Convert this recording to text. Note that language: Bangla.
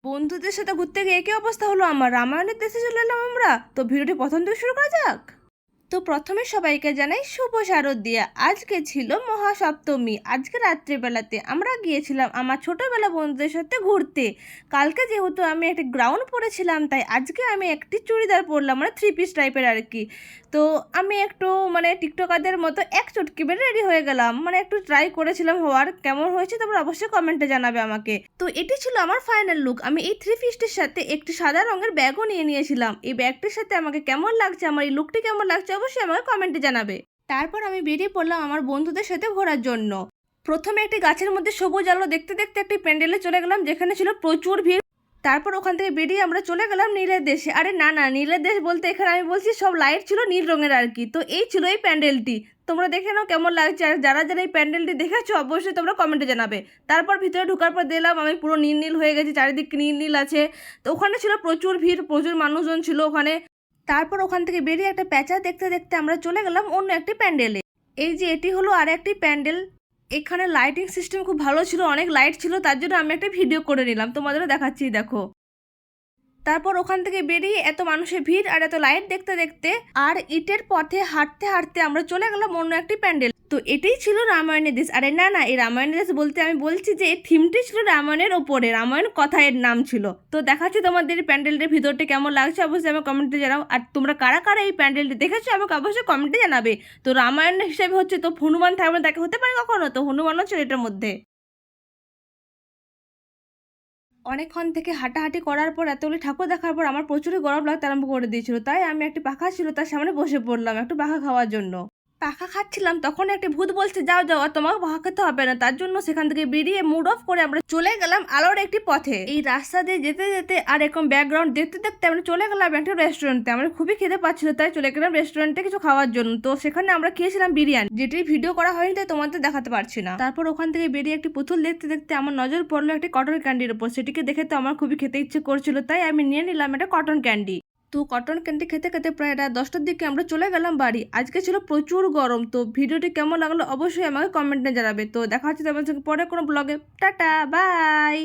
বন্ধুদের সাথে ঘুরতে গিয়ে একই অবস্থা হলো আমার, রামায়ণের দেশে চলে এলাম আমরা। তো ভিডিওটি প্রথম থেকে শুরু করা যাক। তো প্রথমে সবাইকে জানাই শুভ শারদিয়া। আজকে ছিল মহাসপ্তমী। আজকে রাত্রিবেলাতে আমরা গিয়েছিলাম আমার ছোটবেলা বন্ধুদের সাথে ঘুরতে। কালকে যেহেতু আমি একটি গ্রাউন্ড পরেছিলাম, তাই আজকে আমি একটি চুড়িদার পরলাম, মানে 3 পিস টাইপের আর কি। তো আমি একটু টিকটকারদের মতো এক চটকি বেড়ে রেডি হয়ে গেলাম, একটু ট্রাই করেছিলাম হওয়ার। কেমন হয়েছে তোমরা অবশ্যই কমেন্টে জানাবে আমাকে। তো এটি ছিল আমার ফাইনাল লুক। আমি এই 3 পিসটির সাথে একটি সাদা রঙের ব্যাগও নিয়ে নিয়েছিলাম। এই ব্যাগটির সাথে আমাকে কেমন লাগছে, আমার এই লুকটি কেমন লাগছে অবশ্যই আমাকে কমেন্টে জানাবে। তারপর আমি বেরিয়ে পড়লাম আমার বন্ধুদের সাথে ঘোরার জন্য। প্রথমে একটি গাছের মধ্যে সবুজ আলো দেখতে দেখতে একটি প্যান্ডেলে চলে গেলাম, যেখানে ছিল প্রচুর ভিড়। তারপর ওখান থেকে বেরিয়ে আমরা চলে গেলাম নীলের দেশে। আরে না না, নীলের দেশ বলতে এখানে আমি বলছি সব লাইট ছিল নীল রঙের আর কি। তো এই ছিল এই প্যান্ডেলটি। তোমরা দেখে নাও কেমন লাগছে, আর যারা যারা এই প্যান্ডেলটি দেখেছো অবশ্যই তোমরা কমেন্টে জানাবে। তারপর ভিতরে ঢোকার পর দিলাম আমি পুরো নীল নীল হয়ে গেছি, চারিদিক নীল নীল আছে। তো ওখানে ছিল প্রচুর ভিড়, প্রচুর মানুষজন ছিল ওখানে। তারপর ওখান থেকে বেরিয়ে একটা প্যাঁচা দেখতে দেখতে আমরা চলে গেলাম অন্য একটি প্যান্ডেলে। এই যে এটি হলো আর একটি প্যান্ডেল। এখানে লাইটিং সিস্টেম খুব ভালো ছিল, অনেক লাইট ছিল, তার জন্য আমি একটা ভিডিও করে নিলাম, তোমাদেরও দেখাচ্ছি দেখো। তারপর ওখান থেকে বেরিয়ে এত মানুষের ভিড় আর এত লাইট দেখতে দেখতে আর ইটের পথে হাঁটতে হাঁটতে আমরা চলে গেলাম অন্য একটি প্যান্ডেল। তো এটাই ছিল রামায়ণের দেশ। আরে না না, এই রামায়ণের দেশ বলতে আমি বলছি যে এই থিমটি ছিল রামায়ণের ওপরে, রামায়ণ কথা এর নাম ছিল। তো দেখাচ্ছি তোমাদের এই প্যান্ডেলটির ভিতরটি কেমন লাগছে অবশ্যই আমাকে কমেন্টে জানাও। আর তোমরা কারা কারা এই প্যান্ডেলটি দেখেছো আমাকে অবশ্যই কমেন্টে জানাবে। তো রামায়ণ হিসেবে হচ্ছে তো হনুমান থাকবে, তাকে হতে পারে কখনো, তো হনুমানও ছিল এটার মধ্যে। অনেকক্ষণ থেকে হাঁটাহাঁটি করার পর এতগুলি ঠাকুর দেখার পর আমার প্রচুরই গরম লাগতে আরম্ভ করে দিয়েছিল, তাই আমি একটি পাখা ছিল তার সামনে বসে পড়লাম একটু পাখা খাওয়ার জন্য। পাখা খাচ্ছিলাম তখন একটি ভূত বলছে যাও যাও, আর তোমাকে পাখা খেতে হবে না। তার জন্য সেখান থেকে বেরিয়ে মুড অফ করে আমরা চলে গেলাম আলোর একটি পথে। এই রাস্তা দিয়ে যেতে যেতে আর এরকম ব্যাকগ্রাউন্ড দেখতে দেখতে আমরা চলে গেলাম একটা রেস্টুরেন্টে। আমরা খুবই খেতে পাচ্ছিল, তাই চলে গেলাম রেস্টুরেন্টে কিছু খাওয়ার জন্য। তো সেখানে আমরা খেয়েছিলাম বিরিয়ানি, যেটির ভিডিও করা হয়নি তাই তোমাদের দেখাতে পারছি না। তারপর ওখান থেকে বেরিয়ে একটি পুতুল দেখতে দেখতে আমার নজর পড়লো একটি কটন ক্যান্ডির উপর। সেটিকে দেখে তো আমার খুবই খেতে ইচ্ছে করছিল, তাই আমি নিয়ে নিলাম একটা কটন ক্যান্ডি। তো কটন ক্যান্ডি খেতে খেতে প্রায় রাত 10টার দিকে আমরা চলে গেলাম বাড়ি। আজকে ছিল প্রচুর গরম। তো ভিডিওটি কেমন লাগলো অবশ্যই আমাকে কমেন্টে জানাবে। তো দেখা হচ্ছে তোমাদের সঙ্গে পরে কোনো ব্লগে। Tata bye.